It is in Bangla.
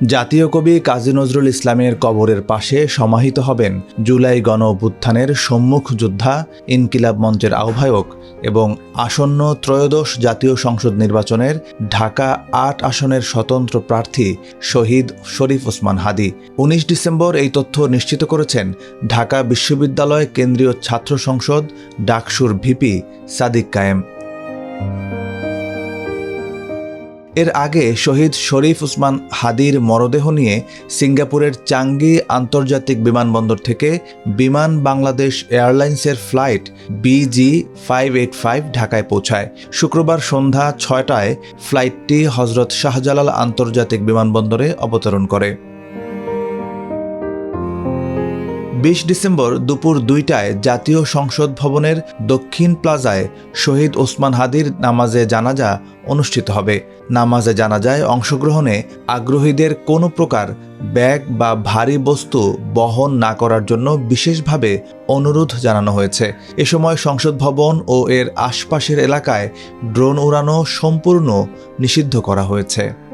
জাতীয় কবি কাজী নজরুল ইসলামের কবরের পাশে সমাহিত হবেন জুলাই গণ-অভ্যুত্থানের সম্মুখ যোদ্ধা, ইনকিলাব মঞ্চের আহ্বায়ক এবং আসন্ন ত্রয়োদশ জাতীয় সংসদ নির্বাচনের ঢাকা ৮ আসনের স্বতন্ত্র প্রার্থী শহীদ শরীফ ওসমান হাদী। ১৯ ডিসেম্বর এই তথ্য নিশ্চিত করেছেন ঢাকা বিশ্ববিদ্যালয় কেন্দ্রীয় ছাত্র সংসদ ডাকসুর ভিপি সাদিক কায়েম। এর আগে শহীদ শরীফ ওসমান হাদীর মরদেহ নিয়ে সিঙ্গাপুরের চাঙ্গি আন্তর্জাতিক বিমানবন্দর থেকে বিমান বাংলাদেশ এয়ারলাইন্সের ফ্লাইট BG585 ঢাকায় পৌঁছায়। শুক্রবার সন্ধ্যা ৬টায় ফ্লাইটটি হজরত শাহজালাল আন্তর্জাতিক বিমানবন্দরে অবতরণ করে। ২০ ডিসেম্বর দুপুর ২টায় জাতীয় সংসদ ভবনের দক্ষিণ প্লাজায় শহীদ ওসমান হাদীর নামাজে জানাজা অনুষ্ঠিত হবে। নামাজে জানাজায় অংশগ্রহণে আগ্রহীদের কোনো প্রকার ব্যাগ বা ভারী বস্তু বহন না করার জন্য বিশেষভাবে অনুরোধ জানানো হয়েছে। এ সময় সংসদ ভবন ও এর আশপাশের এলাকায় ড্রোন উড়ানো সম্পূর্ণ নিষিদ্ধ করা হয়েছে।